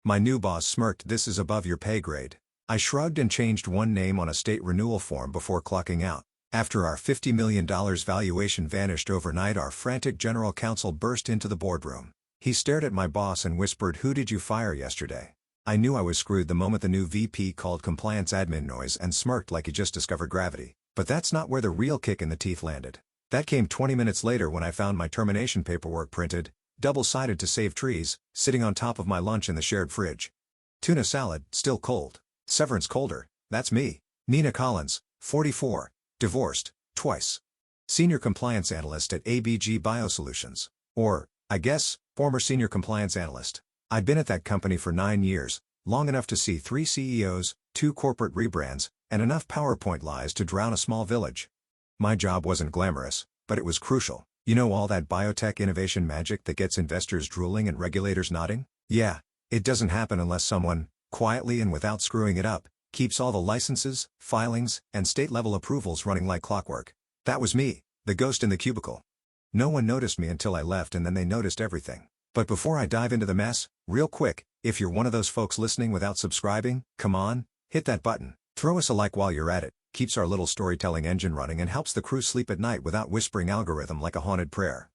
My new boss smirked, "This is above your pay grade." I shrugged and changed one name on a state renewal form before clocking out. After our $50 million valuation vanished overnight, our frantic general counsel burst into the boardroom. He stared at my boss and whispered, "Who did you fire yesterday?" I knew I was screwed the moment the new VP called compliance admin noise and smirked like he just discovered gravity. But that's not where the real kick in the teeth landed. That came 20 minutes later when I found my termination paperwork printed, double-sided to save trees, sitting on top of my lunch in the shared fridge. Tuna salad, still cold. Severance colder, that's me. Nina Collins, 44, divorced, twice. Senior Compliance Analyst at ABG Biosolutions. Or, I guess, former Senior Compliance Analyst. I'd been at that company for 9 years, long enough to see 3 CEOs, 2 corporate rebrands, and enough PowerPoint lies to drown a small village. My job wasn't glamorous, but it was crucial. You know, all that biotech innovation magic that gets investors drooling and regulators nodding? Yeah, it doesn't happen unless someone, quietly and without screwing it up, keeps all the licenses, filings, and state-level approvals running like clockwork. That was me, the ghost in the cubicle. No one noticed me until I left, and then they noticed everything. But before I dive into the mess, real quick, if you're one of those folks listening without subscribing, come on, hit that button. Throw us a like while you're at it. Keeps our little storytelling engine running and helps the crew sleep at night without whispering algorithm like a haunted prayer.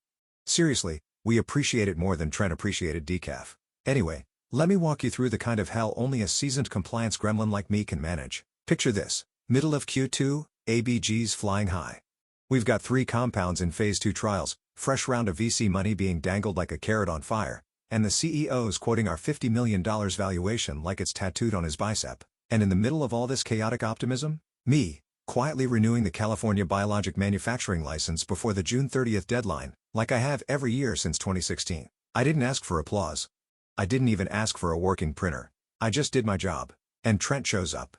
Seriously, we appreciate it more than Trent appreciated decaf. Anyway, let me walk you through the kind of hell only a seasoned compliance gremlin like me can manage. Picture this, middle of Q2, ABG's flying high. We've got 3 compounds in phase 2 trials, fresh round of VC money being dangled like a carrot on fire, and the CEO's quoting our $50 million valuation like it's tattooed on his bicep. And in the middle of all this chaotic optimism, me, quietly renewing the California biologic manufacturing license before the June 30th deadline, like I have every year since 2016. I didn't ask for applause. I didn't even ask for a working printer. I just did my job. And Trent shows up.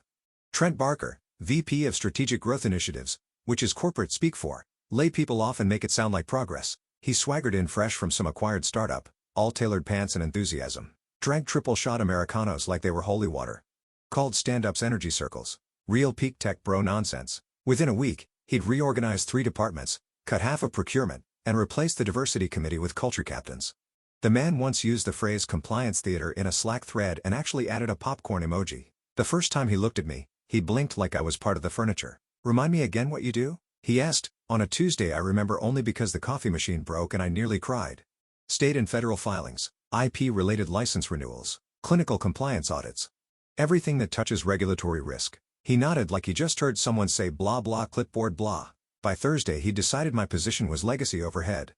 Trent Barker, VP of Strategic Growth Initiatives, which is corporate speak for lay people often make it sound like progress. He swaggered in fresh from some acquired startup, all tailored pants and enthusiasm. Drank triple-shot Americanos like they were holy water. Called stand-ups energy circles. Real peak tech bro nonsense. Within a week, he'd reorganized 3 departments, cut half of procurement, and replaced the diversity committee with culture captains. The man once used the phrase compliance theater in a Slack thread and actually added a popcorn emoji. The first time he looked at me, he blinked like I was part of the furniture. "Remind me again what you do?" he asked. On a Tuesday I remember only because the coffee machine broke and I nearly cried. State and federal filings, IP-related license renewals, clinical compliance audits. Everything that touches regulatory risk. He nodded like he just heard someone say blah blah clipboard blah. By Thursday he decided my position was legacy overhead.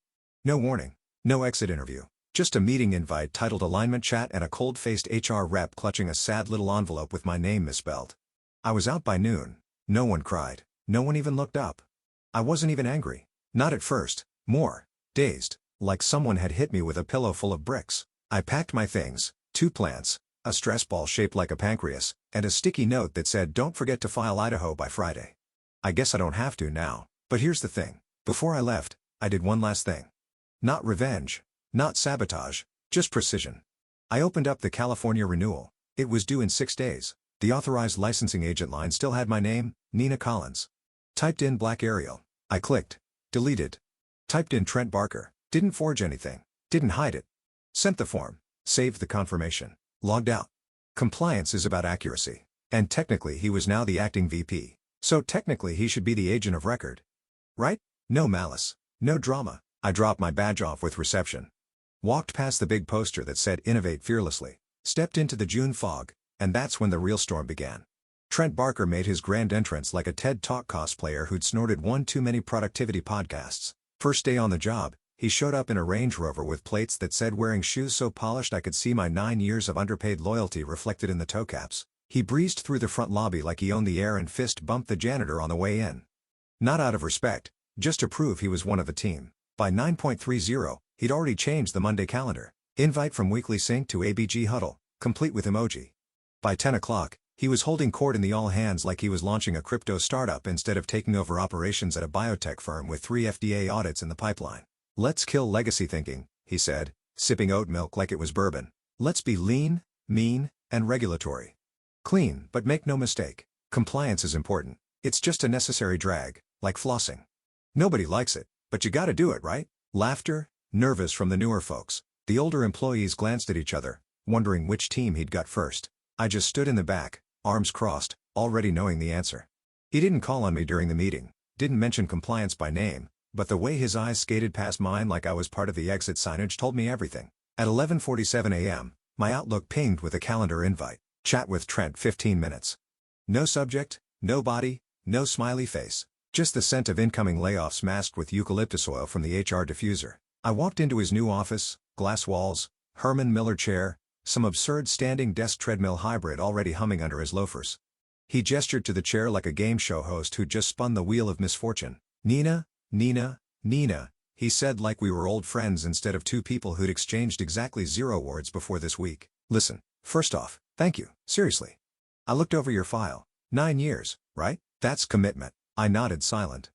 No warning, no exit interview. Just a meeting invite titled Alignment Chat and a cold-faced HR rep clutching a sad little envelope with my name misspelled. I was out by noon. No one cried. No one even looked up. I wasn't even angry. Not at first. More dazed, like someone had hit me with a pillow full of bricks. I packed my things, 2 plants, a stress ball shaped like a pancreas, and a sticky note that said, "Don't forget to file Idaho by Friday." I guess I don't have to now, but here's the thing. Before I left, I did one last thing. Not revenge. Not sabotage. Just precision. I opened up the California Renewal. It was due in 6 days. The authorized licensing agent line still had my name, Nina Collins. Typed in Black Ariel. I clicked. Deleted. Typed in Trent Barker. Didn't forge anything. Didn't hide it. Sent the form. Saved the confirmation. Logged out. Compliance is about accuracy. And technically he was now the acting VP. So technically he should be the agent of record. Right? No malice. No drama. I dropped my badge off with reception. Walked past the big poster that said Innovate Fearlessly. Stepped into the June fog. And that's when the real storm began. Trent Barker made his grand entrance like a TED Talk cosplayer who'd snorted one too many productivity podcasts. First day on the job, he showed up in a Range Rover with plates that said wearing shoes so polished I could see my 9 years of underpaid loyalty reflected in the toe caps. He breezed through the front lobby like he owned the air and fist bumped the janitor on the way in. Not out of respect, just to prove he was one of the team. By 9:30, he'd already changed the Monday calendar. Invite from Weekly Sync to ABG Huddle, complete with emoji. By 10 o'clock, he was holding court in the all-hands like he was launching a crypto startup instead of taking over operations at a biotech firm with 3 FDA audits in the pipeline. "Let's kill legacy thinking," he said, sipping oat milk like it was bourbon. "Let's be lean, mean, and regulatory. Clean, but make no mistake, compliance is important. It's just a necessary drag, like flossing. Nobody likes it, but you gotta do it, right?" Laughter, nervous from the newer folks. The older employees glanced at each other, wondering which team he'd got first. I just stood in the back, arms crossed, already knowing the answer. He didn't call on me during the meeting, didn't mention compliance by name, but the way his eyes skated past mine like I was part of the exit signage told me everything. At 11:47 a.m., my Outlook pinged with a calendar invite. Chat with Trent 15 minutes. No subject, no body, no smiley face. Just the scent of incoming layoffs masked with eucalyptus oil from the HR diffuser. I walked into his new office, glass walls, Herman Miller chair, some absurd standing desk treadmill hybrid already humming under his loafers. He gestured to the chair like a game show host who'd just spun the wheel of misfortune. Nina, Nina, Nina, he said like we were old friends instead of two people who'd exchanged exactly 0 words before this week. Listen, first off, thank you, seriously. I looked over your file. 9 years, right? That's commitment. I nodded silent.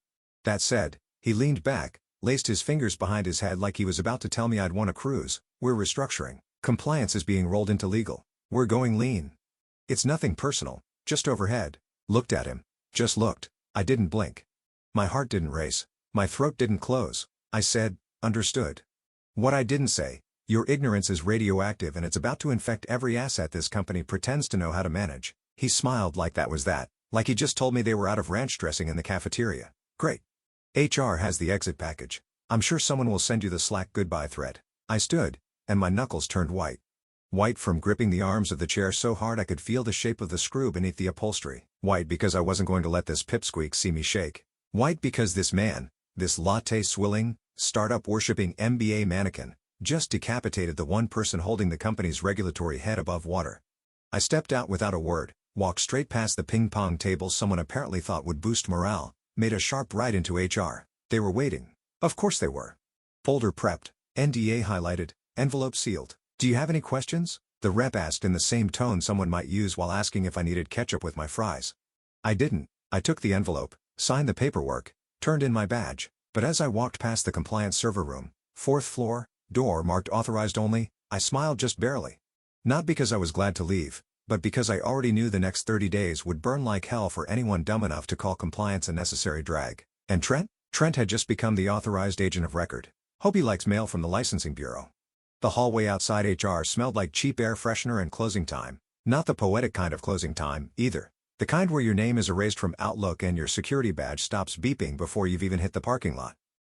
That said, he leaned back, laced his fingers behind his head like he was about to tell me I'd won a cruise. We're restructuring. Compliance is being rolled into legal. We're going lean. It's nothing personal, just overhead. Looked at him. Just looked. I didn't blink. My heart didn't race. My throat didn't close. I said, understood. What I didn't say, your ignorance is radioactive and it's about to infect every asset this company pretends to know how to manage. He smiled like that was that, like he just told me they were out of ranch dressing in the cafeteria. Great. HR has the exit package. I'm sure someone will send you the Slack goodbye thread. I stood, and my knuckles turned white. White from gripping the arms of the chair so hard I could feel the shape of the screw beneath the upholstery. White because I wasn't going to let this pipsqueak see me shake. White because this man, this latte-swilling, startup-worshipping MBA mannequin, just decapitated the one person holding the company's regulatory head above water. I stepped out without a word, walked straight past the ping-pong table someone apparently thought would boost morale, made a sharp right into HR. They were waiting. Of course they were. Folder prepped, NDA highlighted, envelope sealed. Do you have any questions? The rep asked in the same tone someone might use while asking if I needed ketchup with my fries. I didn't. I took the envelope, signed the paperwork, turned in my badge, but as I walked past the compliance server room, 4th floor, door marked authorized only, I smiled just barely. Not because I was glad to leave, but because I already knew the next 30 days would burn like hell for anyone dumb enough to call compliance a necessary drag. And Trent? Trent had just become the authorized agent of record. Hope he likes mail from the licensing bureau. The hallway outside HR smelled like cheap air freshener and closing time. Not the poetic kind of closing time, either. The kind where your name is erased from Outlook and your security badge stops beeping before you've even hit the parking lot.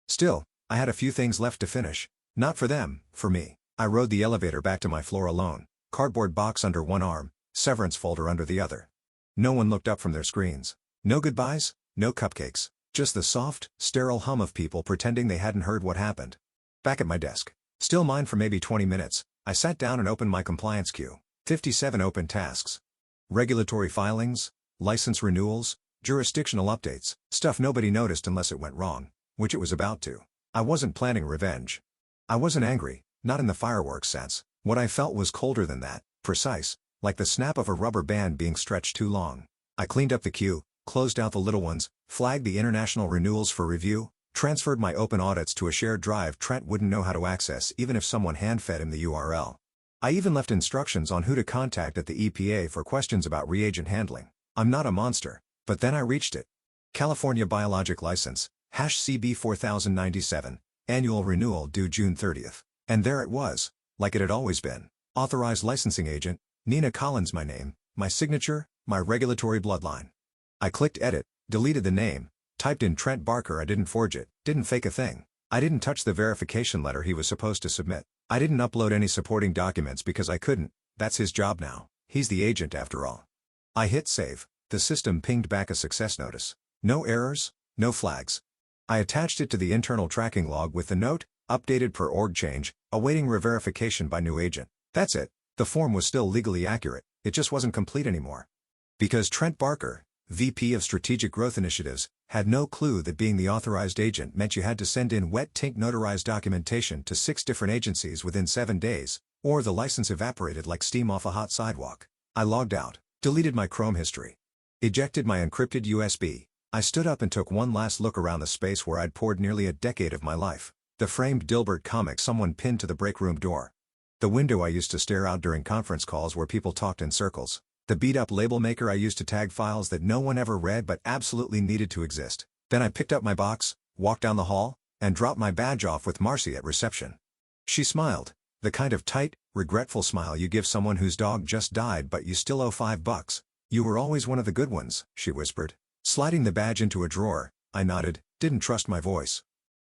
Still, I had a few things left to finish. Not for them, for me. I rode the elevator back to my floor alone, cardboard box under one arm, severance folder under the other. No one looked up from their screens. No goodbyes, no cupcakes, just the soft, sterile hum of people pretending they hadn't heard what happened. Back at my desk, still mine for maybe 20 minutes, I sat down and opened my compliance queue. 57 open tasks. Regulatory filings, license renewals, jurisdictional updates, stuff nobody noticed unless it went wrong, which it was about to. I wasn't planning revenge. I wasn't angry, not in the fireworks sense. What I felt was colder than that, precise, like the snap of a rubber band being stretched too long. I cleaned up the queue, closed out the little ones, flagged the international renewals for review, transferred my open audits to a shared drive Trent wouldn't know how to access even if someone hand-fed him the URL. I even left instructions on who to contact at the EPA for questions about reagent handling. I'm not a monster, but then I reached it. California Biologic License, #CB 4097, annual renewal due June 30th. And there it was, like it had always been. Authorized licensing agent, Nina Collins my name, my signature, my regulatory bloodline. I clicked edit, deleted the name, typed in Trent Barker. I didn't forge it, didn't fake a thing. I didn't touch the verification letter he was supposed to submit. I didn't upload any supporting documents because I couldn't. That's his job now. He's the agent after all. I hit save. The system pinged back a success notice. No errors, no flags. I attached it to the internal tracking log with the note, updated per org change, awaiting re-verification by new agent. That's it. The form was still legally accurate, it just wasn't complete anymore. Because Trent Barker, VP of Strategic Growth Initiatives, had no clue that being the authorized agent meant you had to send in wet tink notarized documentation to 6 different agencies within 7 days, or the license evaporated like steam off a hot sidewalk. I logged out, deleted my Chrome history, ejected my encrypted USB. I stood up and took one last look around the space where I'd poured nearly a decade of my life. The framed Dilbert comic someone pinned to the break room door. The window I used to stare out during conference calls where people talked in circles. The beat-up label maker I used to tag files that no one ever read but absolutely needed to exist. Then I picked up my box, walked down the hall, and dropped my badge off with Marcy at reception. She smiled, the kind of tight, regretful smile you give someone whose dog just died but you still owe $5. "You were always one of the good ones," she whispered. Sliding the badge into a drawer, I nodded, didn't trust my voice.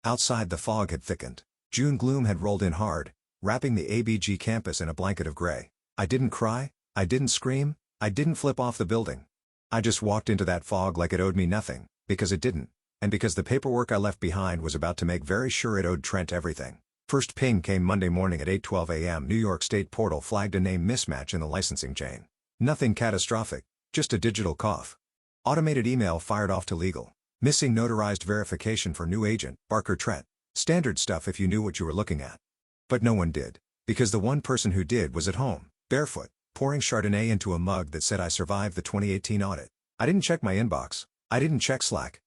Outside the fog had thickened. June gloom had rolled in hard, wrapping the ABG campus in a blanket of gray. I didn't cry, I didn't scream, I didn't flip off the building. I just walked into that fog like it owed me nothing, because it didn't, and because the paperwork I left behind was about to make very sure it owed Trent everything. First ping came Monday morning at 8:12 a.m. New York State portal flagged a name mismatch in the licensing chain. Nothing catastrophic, just a digital cough. Automated email fired off to legal. Missing notarized verification for new agent, Barker Trent. Standard stuff if you knew what you were looking at. But no one did. Because the one person who did was at home, barefoot, pouring Chardonnay into a mug that said I survived the 2018 audit. I didn't check my inbox. I didn't check Slack.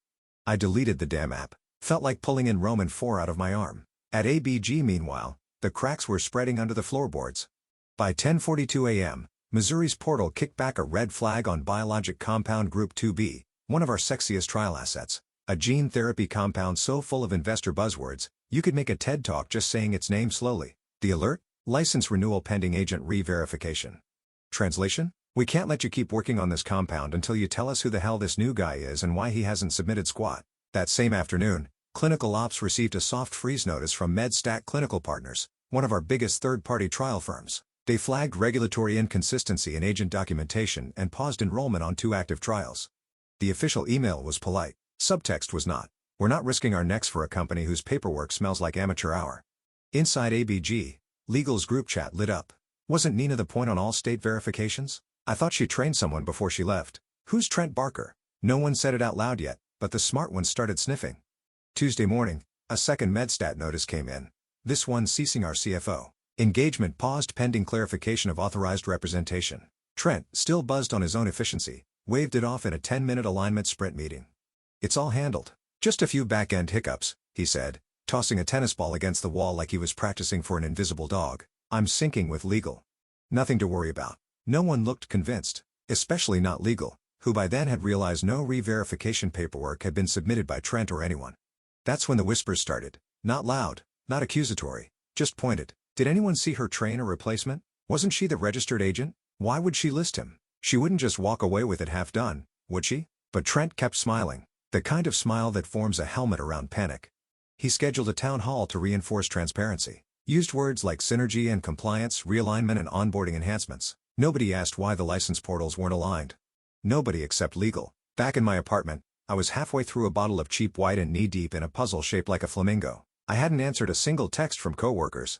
I deleted the damn app. Felt like pulling in Roman 4 out of my arm. At ABG meanwhile, the cracks were spreading under the floorboards. By 10:42 a.m., Missouri's portal kicked back a red flag on biologic compound Group 2B, one of our sexiest trial assets. A gene therapy compound so full of investor buzzwords, you could make a TED Talk just saying its name slowly. The alert? License renewal pending agent re-verification. Translation? We can't let you keep working on this compound until you tell us who the hell this new guy is and why he hasn't submitted squat. That same afternoon, Clinical Ops received a soft freeze notice from MedStat Clinical Partners, one of our biggest third-party trial firms. They flagged regulatory inconsistency in agent documentation and paused enrollment on 2 active trials. The official email was polite. Subtext was not. We're not risking our necks for a company whose paperwork smells like amateur hour. Inside ABG, Legal's group chat lit up. Wasn't Nina the point on all state verifications? I thought she trained someone before she left. Who's Trent Barker? No one said it out loud yet, but the smart ones started sniffing. Tuesday morning, a second MedStat notice came in. This one ceasing our CFO. Engagement paused pending clarification of authorized representation. Trent, still buzzed on his own efficiency, waved it off in a 10-minute alignment sprint meeting. It's all handled. Just a few back-end hiccups, he said, tossing a tennis ball against the wall like he was practicing for an invisible dog. I'm syncing with Legal. Nothing to worry about. No one looked convinced, especially not Legal, who by then had realized no re-verification paperwork had been submitted by Trent or anyone. That's when the whispers started. Not loud, not accusatory, just pointed. Did anyone see her train a replacement? Wasn't she the registered agent? Why would she list him? She wouldn't just walk away with it half done, would she? But Trent kept smiling, the kind of smile that forms a helmet around panic. He scheduled a town hall to reinforce transparency. Used words like synergy and compliance, realignment and onboarding enhancements. Nobody asked why the license portals weren't aligned. Nobody except Legal. Back in my apartment, I was halfway through a bottle of cheap white and knee-deep in a puzzle shaped like a flamingo. I hadn't answered a single text from coworkers.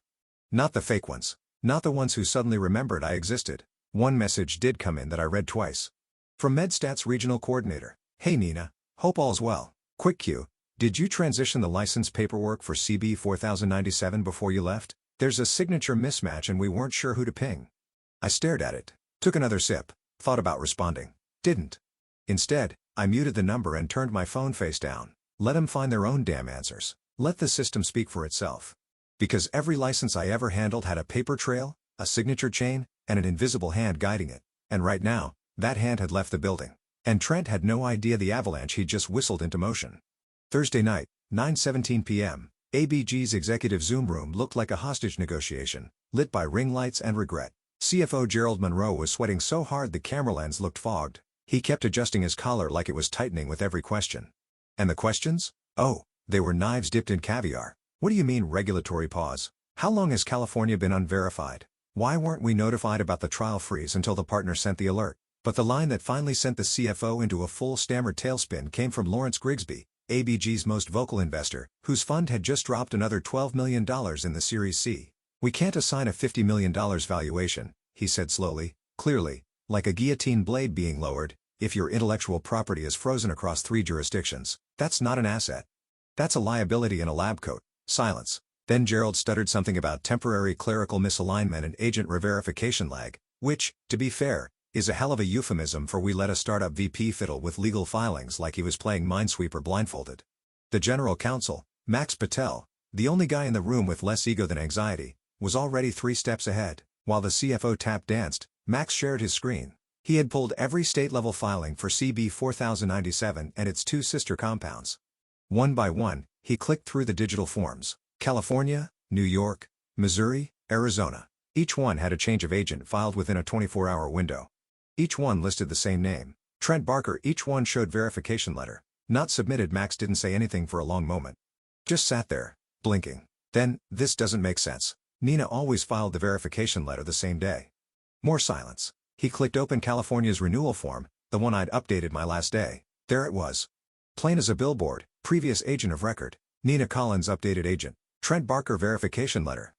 Not the fake ones. Not the ones who suddenly remembered I existed. One message did come in that I read twice. From MedStat's regional coordinator. Hey Nina, hope all's well. Quick cue. Did you transition the license paperwork for CB 4097 before you left? There's a signature mismatch and we weren't sure who to ping. I stared at it, took another sip, thought about responding. Didn't. Instead, I muted the number and turned my phone face down. Let them find their own damn answers. Let the system speak for itself. Because every license I ever handled had a paper trail, a signature chain, and an invisible hand guiding it. And right now, that hand had left the building. And Trent had no idea the avalanche he'd just whistled into motion. Thursday night, 9:17 p.m., ABG's executive Zoom room looked like a hostage negotiation, lit by ring lights and regret. CFO Gerald Monroe was sweating so hard the camera lens looked fogged. He kept adjusting his collar like it was tightening with every question. And the questions? Oh, they were knives dipped in caviar. What do you mean regulatory pause? How long has California been unverified? Why weren't we notified about the trial freeze until the partner sent the alert? But the line that finally sent the CFO into a full stammered tailspin came from Lawrence Grigsby, ABG's most vocal investor, whose fund had just dropped another $12 million in the Series C. We can't assign a $50 million valuation, he said slowly, clearly, like a guillotine blade being lowered. If your intellectual property is frozen across 3 jurisdictions, that's not an asset. That's a liability in a lab coat. Silence. Then Gerald stuttered something about temporary clerical misalignment and agent re-verification lag, which, to be fair, is a hell of a euphemism for we let a startup VP fiddle with legal filings like he was playing Minesweeper blindfolded. The general counsel, Max Patel, the only guy in the room with less ego than anxiety, was already 3 steps ahead. While the CFO tap danced, Max shared his screen. He had pulled every state-level filing for CB 4097 and its 2 sister compounds. One by one, he clicked through the digital forms. California, New York, Missouri, Arizona. Each one had a change of agent filed within a 24-hour window. Each one listed the same name, Trent Barker. Each one showed verification letter. Not submitted. Max didn't say anything for a long moment. Just sat there, blinking. Then, this doesn't make sense. Nina always filed the verification letter the same day. More silence. He clicked open California's renewal form, the one I'd updated my last day. There it was. Plain as a billboard, previous agent of record. Nina Collins updated agent. Trent Barker verification letter.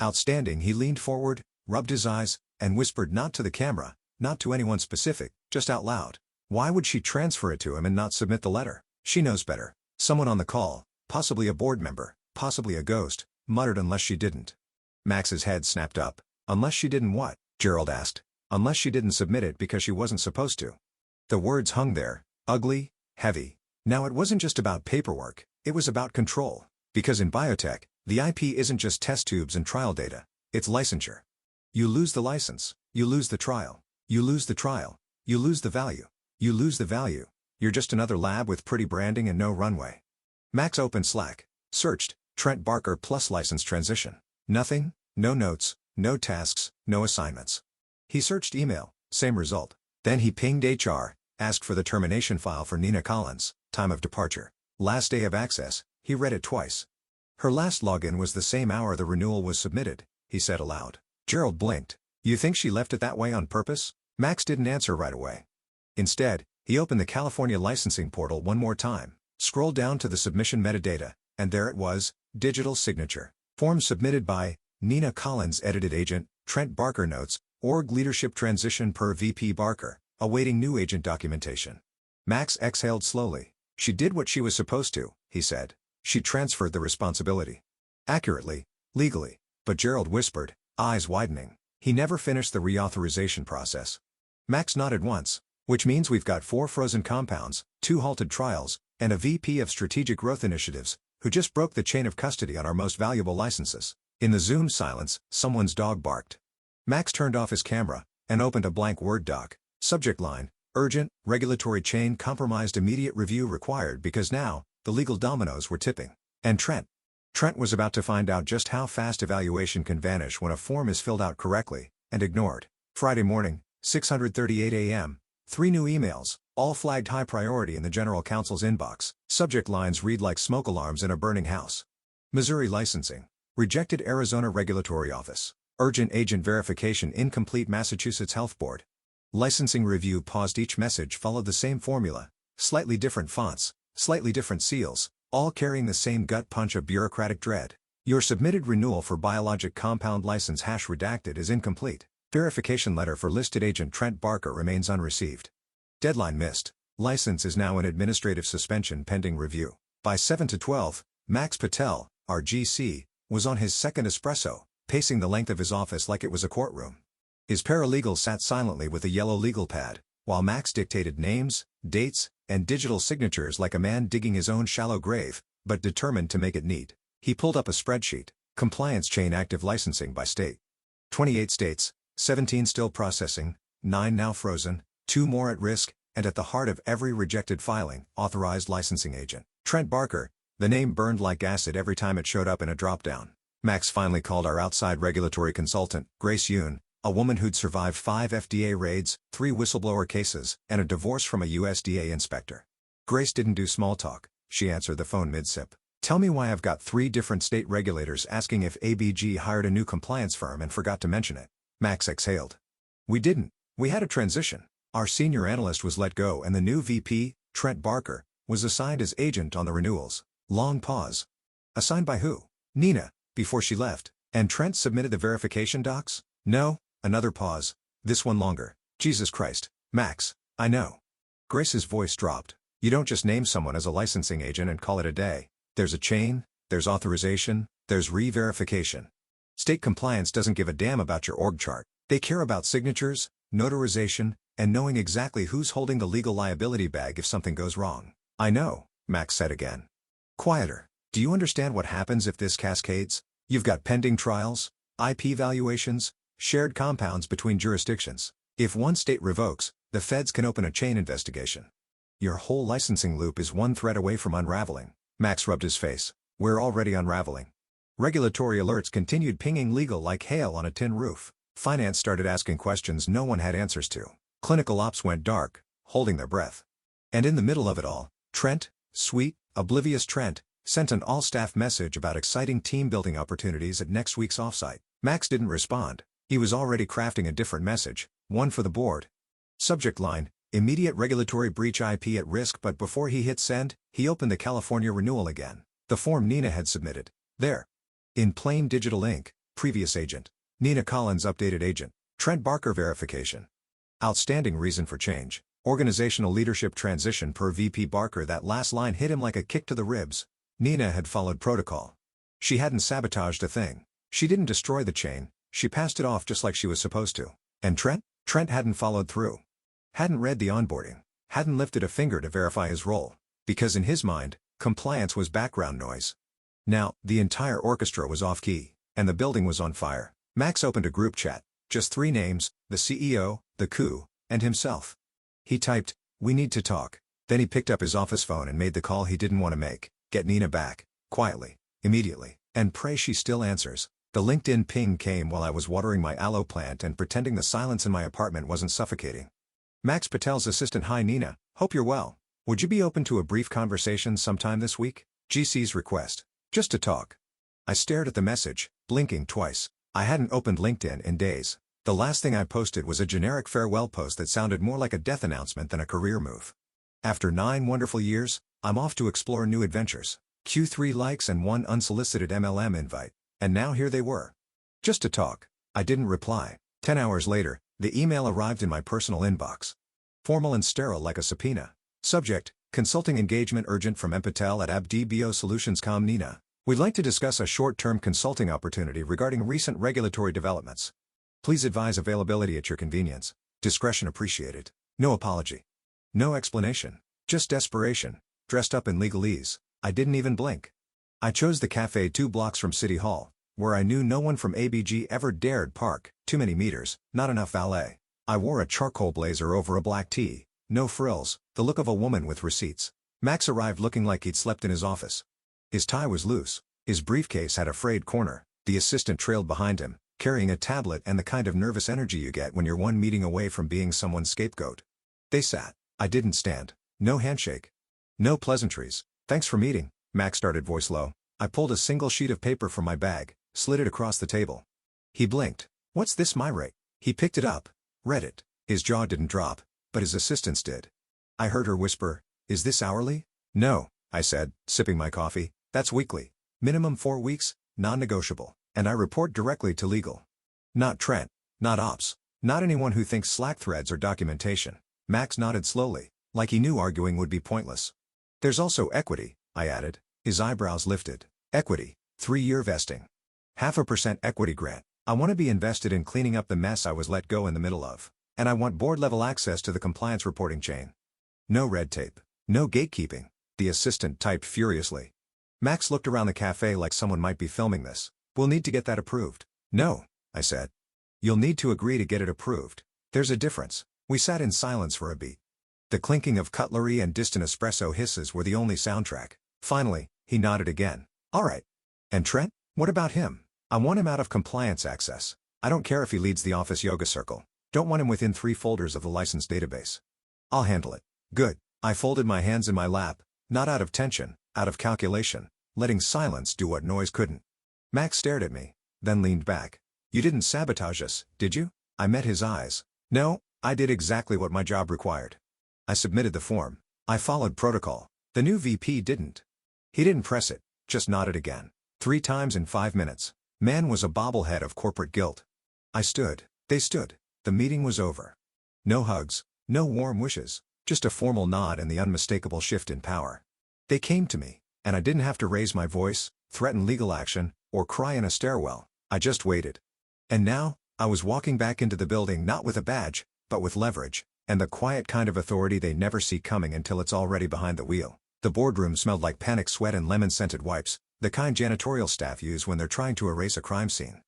Outstanding. He leaned forward, rubbed his eyes, and whispered, not to the camera, not to anyone specific, just out loud. Why would she transfer it to him and not submit the letter? She knows better. Someone on the call, possibly a board member, possibly a ghost, muttered, unless she didn't. Max's head snapped up. Unless she didn't what? Gerald asked. Unless she didn't submit it because she wasn't supposed to. The words hung there, ugly, heavy. Now it wasn't just about paperwork, it was about control. Because in biotech, the IP isn't just test tubes and trial data, it's licensure. You lose the license, you lose the trial. You lose the trial, you lose the value. You lose the value, you're just another lab with pretty branding and no runway. Max opened Slack, searched, Trent Barker plus license transition. Nothing, no notes, no tasks, no assignments. He searched email, same result. Then he pinged HR, asked for the termination file for Nina Collins, time of departure. Last day of access, he read it twice. Her last login was the same hour the renewal was submitted, he said aloud. Gerald blinked. You think she left it that way on purpose? Max didn't answer right away. Instead, he opened the California licensing portal one more time, scrolled down to the submission metadata, and there it was, digital signature. Form submitted by Nina Collins, edited agent, Trent Barker. Notes, org leadership transition per VP Barker, awaiting new agent documentation. Max exhaled slowly. She did what she was supposed to, he said. She transferred the responsibility. Accurately, legally. But Gerald whispered, eyes widening. He never finished the reauthorization process. Max nodded once. Which means we've got 4 frozen compounds, 2 halted trials, and a VP of Strategic Growth Initiatives, who just broke the chain of custody on our most valuable licenses. In the Zoom silence, someone's dog barked. Max turned off his camera, and opened a blank Word doc. Subject line, urgent, regulatory chain compromised, immediate review required, because now, the legal dominoes were tipping. And Trent was about to find out just how fast evaluation can vanish when a form is filled out correctly, and ignored. Friday morning, 6:38 a.m. 3 new emails, all flagged high priority in the general counsel's inbox. Subject lines read like smoke alarms in a burning house. Missouri licensing. Rejected Arizona Regulatory Office. Urgent agent verification incomplete Massachusetts Health Board. Licensing review paused. Each message followed the same formula. Slightly different fonts, slightly different seals, all carrying the same gut punch of bureaucratic dread. Your submitted renewal for biologic compound license #redacted is incomplete. Verification letter for listed agent Trent Barker remains unreceived. Deadline missed. License is now in administrative suspension pending review. By 7:12, Max Patel, our GC, was on his second espresso, pacing the length of his office like it was a courtroom. His paralegal sat silently with a yellow legal pad, while Max dictated names, dates, and digital signatures like a man digging his own shallow grave, but determined to make it neat. He pulled up a spreadsheet, compliance chain active licensing by state. 28 states, 17 still processing, 9 now frozen, 2 more at risk, and at the heart of every rejected filing, authorized licensing agent. Trent Barker. The name burned like acid every time it showed up in a drop-down. Max finally called our outside regulatory consultant, Grace Yoon, a woman who'd survived 5 FDA raids, 3 whistleblower cases, and a divorce from a USDA inspector. Grace didn't do small talk. She answered the phone mid-sip. Tell me why I've got 3 different state regulators asking if ABG hired a new compliance firm and forgot to mention it. Max exhaled. We didn't. We had a transition. Our senior analyst was let go and the new VP, Trent Barker, was assigned as agent on the renewals. Long pause. Assigned by who? Nina, before she left. And Trent submitted the verification docs? No. Another pause. This one longer. Jesus Christ, Max, I know. Grace's voice dropped. You don't just name someone as a licensing agent and call it a day. There's a chain, there's authorization, there's re-verification. State compliance doesn't give a damn about your org chart. They care about signatures, notarization, and knowing exactly who's holding the legal liability bag if something goes wrong. I know, Max said again. Quieter. Do you understand what happens if this cascades? You've got pending trials, IP valuations, shared compounds between jurisdictions. If one state revokes, the feds can open a chain investigation. Your whole licensing loop is one thread away from unraveling. Max rubbed his face. We're already unraveling. Regulatory alerts continued pinging legal like hail on a tin roof. Finance started asking questions no one had answers to. Clinical ops went dark, holding their breath. And in the middle of it all, Trent, sweet, oblivious Trent, sent an all-staff message about exciting team-building opportunities at next week's offsite. Max didn't respond. He was already crafting a different message, one for the board. Subject line, immediate regulatory breach IP at risk, but before he hit send, he opened the California Renewal again. The form Nina had submitted. There. In plain digital ink, previous agent. Nina Collins updated agent. Trent Barker verification. Outstanding reason for change. Organizational leadership transition per VP Barker. That last line hit him like a kick to the ribs. Nina had followed protocol. She hadn't sabotaged a thing. She didn't destroy the chain, she passed it off just like she was supposed to. And Trent? Trent hadn't followed through. Hadn't read the onboarding. Hadn't lifted a finger to verify his role. Because in his mind, compliance was background noise. Now, the entire orchestra was off-key, and the building was on fire. Max opened a group chat. Just 3 names, the CEO, the coup, and himself. He typed, "We need to talk." Then he picked up his office phone and made the call he didn't want to make. Get Nina back, quietly, immediately, and pray she still answers. The LinkedIn ping came while I was watering my aloe plant and pretending the silence in my apartment wasn't suffocating. Max Patel's assistant. Hi Nina, hope you're well. Would you be open to a brief conversation sometime this week? GC's request. Just to talk. I stared at the message, blinking twice. I hadn't opened LinkedIn in days. The last thing I posted was a generic farewell post that sounded more like a death announcement than a career move. After 9 wonderful years, I'm off to explore new adventures. Q3 likes and 1 unsolicited MLM invite. And now here they were. Just to talk. I didn't reply. 10 hours later, the email arrived in my personal inbox. Formal and sterile like a subpoena. Subject, consulting engagement urgent from M. Patel at ABDBO Solutions. Nina. We'd like to discuss a short-term consulting opportunity regarding recent regulatory developments. Please advise availability at your convenience. Discretion appreciated. No apology. No explanation. Just desperation. Dressed up in legalese. I didn't even blink. I chose the cafe 2 blocks from City Hall, where I knew no one from ABG ever dared park. Too many meters, not enough valet. I wore a charcoal blazer over a black tee. No frills, the look of a woman with receipts. Max arrived looking like he'd slept in his office. His tie was loose. His briefcase had a frayed corner. The assistant trailed behind him, carrying a tablet and the kind of nervous energy you get when you're one meeting away from being someone's scapegoat. They sat. I didn't stand. No handshake. No pleasantries. Thanks for meeting, Max started, voice low. I pulled a single sheet of paper from my bag, slid it across the table. He blinked. What's this, my rate? He picked it up, read it. His jaw didn't drop, but his assistant's did. I heard her whisper, "Is this hourly?" "No," I said, sipping my coffee. "That's weekly. Minimum 4 weeks, non-negotiable. And I report directly to legal. Not Trent, not ops, not anyone who thinks Slack threads are documentation." Max nodded slowly, like he knew arguing would be pointless. "There's also equity," I added. His eyebrows lifted. "Equity, 3-year vesting. 0.5% equity grant. I want to be invested in cleaning up the mess I was let go in the middle of. And I want board-level access to the compliance reporting chain. No red tape. No gatekeeping," the assistant typed furiously. Max looked around the cafe like someone might be filming this. "We'll need to get that approved." "No," I said. "You'll need to agree to get it approved. There's a difference." We sat in silence for a beat. The clinking of cutlery and distant espresso hisses were the only soundtrack. Finally, he nodded again. "All right. And Trent? What about him? I want him out of compliance access. I don't care if he leads the office yoga circle. Don't want him within 3 folders of the license database." "I'll handle it." "Good." I folded my hands in my lap, not out of tension, out of calculation, letting silence do what noise couldn't. Max stared at me, then leaned back. "You didn't sabotage us, did you?" I met his eyes. "No, I did exactly what my job required." I submitted the form. I followed protocol. The new VP didn't. He didn't press it, just nodded again. 3 times in 5 minutes. Man was a bobblehead of corporate guilt. I stood. They stood. The meeting was over. No hugs, no warm wishes, just a formal nod and the unmistakable shift in power. They came to me, and I didn't have to raise my voice, threaten legal action, or cry in a stairwell. I just waited. And now, I was walking back into the building not with a badge, but with leverage, and the quiet kind of authority they never see coming until it's already behind the wheel. The boardroom smelled like panic sweat and lemon-scented wipes, the kind janitorial staff use when they're trying to erase a crime scene.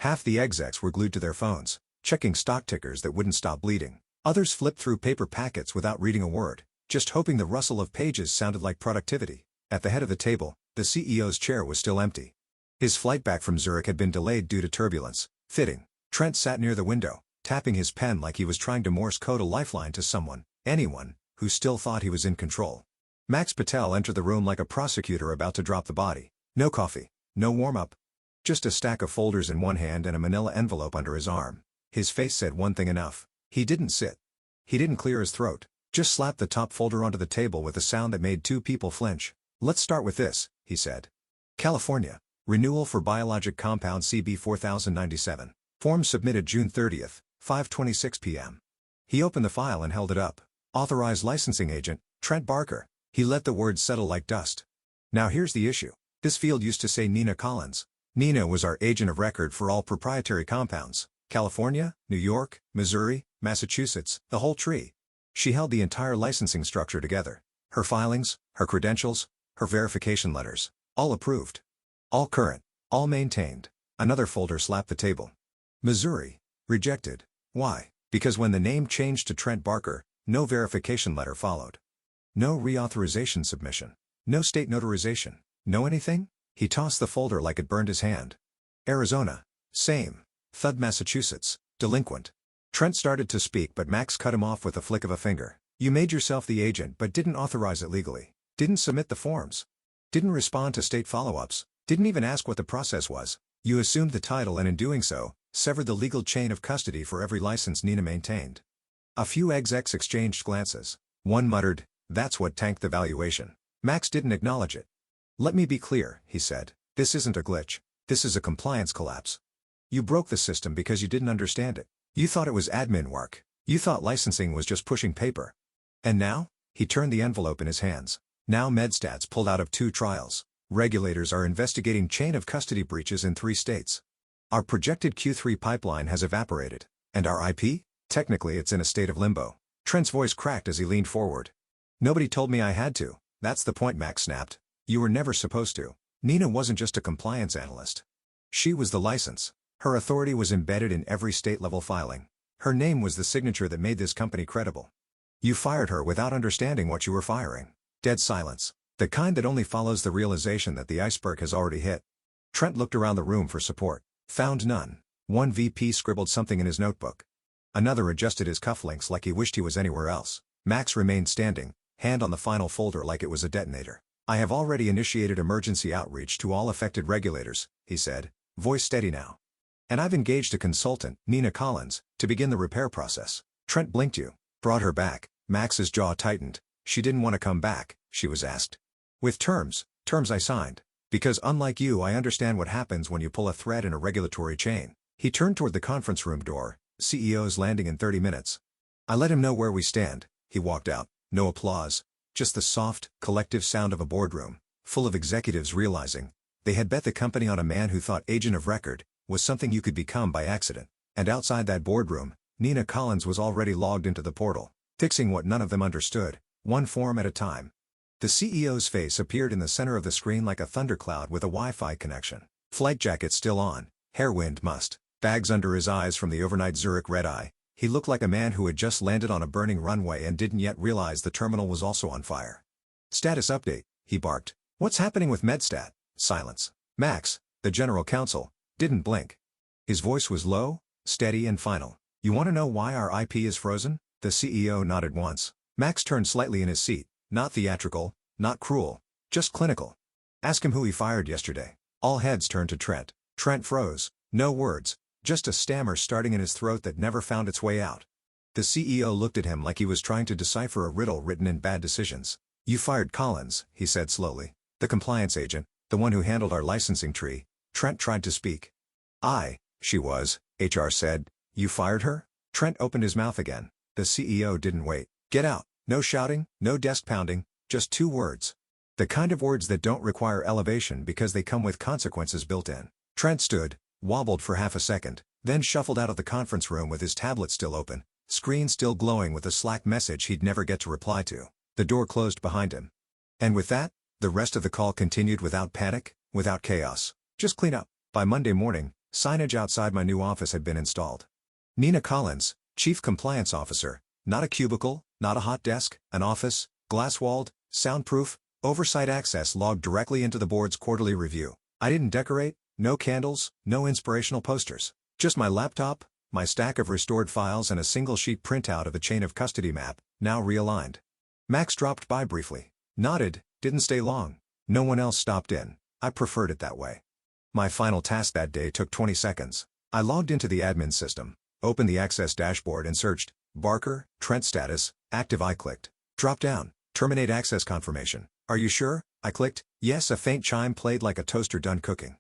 Half the execs were glued to their phones, checking stock tickers that wouldn't stop bleeding. Others flipped through paper packets without reading a word, just hoping the rustle of pages sounded like productivity. At the head of the table, the CEO's chair was still empty. His flight back from Zurich had been delayed due to turbulence. Fitting. Trent sat near the window, tapping his pen like he was trying to Morse code a lifeline to someone, anyone, who still thought he was in control. Max Patel entered the room like a prosecutor about to drop the body. No coffee. No warm-up. Just a stack of folders in one hand and a manila envelope under his arm. His face said one thing enough. He didn't sit. He didn't clear his throat. Just slapped the top folder onto the table with a sound that made two people flinch. "Let's start with this," he said. California. Renewal for Biologic Compound CB 4097. Form submitted June 30th, 5:26 p.m. He opened the file and held it up. Authorized licensing agent, Trent Barker. He let the words settle like dust. Now here's the issue. This field used to say Nina Collins. Nina was our agent of record for all proprietary compounds. California, New York, Missouri, Massachusetts, the whole tree. She held the entire licensing structure together. Her filings, her credentials, her verification letters. All approved. All current. All maintained. Another folder slapped the table. Missouri. Rejected. Why? Because when the name changed to Trent Barker, no verification letter followed. No reauthorization submission. No state notarization. No anything? He tossed the folder like it burned his hand. Arizona. Same. Thud, Massachusetts. Delinquent. Trent started to speak but Max cut him off with a flick of a finger. You made yourself the agent but didn't authorize it legally. Didn't submit the forms. Didn't respond to state follow-ups. Didn't even ask what the process was. You assumed the title and in doing so, severed the legal chain of custody for every license Nina maintained. A few execs exchanged glances. One muttered, "That's what tanked the valuation." Max didn't acknowledge it. "Let me be clear," he said. "This isn't a glitch. This is a compliance collapse. You broke the system because you didn't understand it. You thought it was admin work. You thought licensing was just pushing paper. And now?" He turned the envelope in his hands. "Now MedStat's pulled out of 2 trials. Regulators are investigating chain of custody breaches in 3 states. Our projected Q3 pipeline has evaporated. And our IP? Technically it's in a state of limbo." Trent's voice cracked as he leaned forward. "Nobody told me I had to." "That's the point," Max snapped. "You were never supposed to. Nina wasn't just a compliance analyst. She was the license. Her authority was embedded in every state-level filing. Her name was the signature that made this company credible. You fired her without understanding what you were firing." Dead silence. The kind that only follows the realization that the iceberg has already hit. Trent looked around the room for support. Found none. One VP scribbled something in his notebook. Another adjusted his cufflinks like he wished he was anywhere else. Max remained standing, hand on the final folder like it was a detonator. "I have already initiated emergency outreach to all affected regulators," he said, voice steady now. "And I've engaged a consultant, Nina Collins, to begin the repair process." Trent blinked. "You brought her back." Max's jaw tightened. "She didn't want to come back," she was asked. "With terms I signed. Because unlike you I understand what happens when you pull a thread in a regulatory chain." He turned toward the conference room door. "CEO's landing in 30 minutes. I let him know where we stand." He walked out. No applause. Just the soft, collective sound of a boardroom, full of executives realizing they had bet the company on a man who thought agent of record was something you could become by accident. And outside that boardroom, Nina Collins was already logged into the portal, fixing what none of them understood, one form at a time. The CEO's face appeared in the center of the screen like a thundercloud with a Wi-Fi connection. Flight jacket still on, hair wind mussed, bags under his eyes from the overnight Zurich red-eye. He looked like a man who had just landed on a burning runway and didn't yet realize the terminal was also on fire. "Status update," he barked. "What's happening with MedStat?" Silence. Max, the general counsel, didn't blink. His voice was low, steady and final. "You want to know why our IP is frozen?" The CEO nodded once. Max turned slightly in his seat. Not theatrical, not cruel, just clinical. "Ask him who he fired yesterday." All heads turned to Trent. Trent froze. No words, just a stammer starting in his throat that never found its way out. The CEO looked at him like he was trying to decipher a riddle written in bad decisions. "You fired Collins," he said slowly. "The compliance agent, the one who handled our licensing tree." Trent tried to speak. She was," HR said. "You fired her?" Trent opened his mouth again. The CEO didn't wait. "Get out." No shouting, no desk pounding, just 2 words. The kind of words that don't require elevation because they come with consequences built in. Trent stood, wobbled for half a second, then shuffled out of the conference room with his tablet still open, screen still glowing with a Slack message he'd never get to reply to. The door closed behind him. And with that, the rest of the call continued without panic, without chaos. Just clean up. By Monday morning, signage outside my new office had been installed. Nina Collins, Chief Compliance Officer, not a cubicle, not a hot desk, an office, glass-walled, soundproof, oversight access logged directly into the board's quarterly review. I didn't decorate, No candles, no inspirational posters. Just my laptop, my stack of restored files and a single sheet printout of a chain of custody map, now realigned. Max dropped by briefly. Nodded, didn't stay long. No one else stopped in. I preferred it that way. My final task that day took 20 seconds. I logged into the admin system, opened the Access dashboard and searched, Barker, Trent status, active. I clicked. Drop down, terminate access confirmation. Are you sure? I clicked, yes. A faint chime played like a toaster done cooking.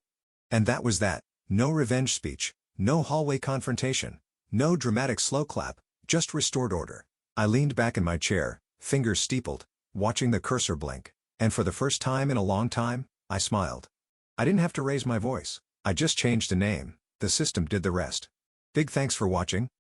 And that was that. No revenge speech, no hallway confrontation, no dramatic slow clap, just restored order. I leaned back in my chair, fingers steepled, watching the cursor blink, and for the first time in a long time, I smiled. I didn't have to raise my voice. I just changed a name, the system did the rest. Big thanks for watching.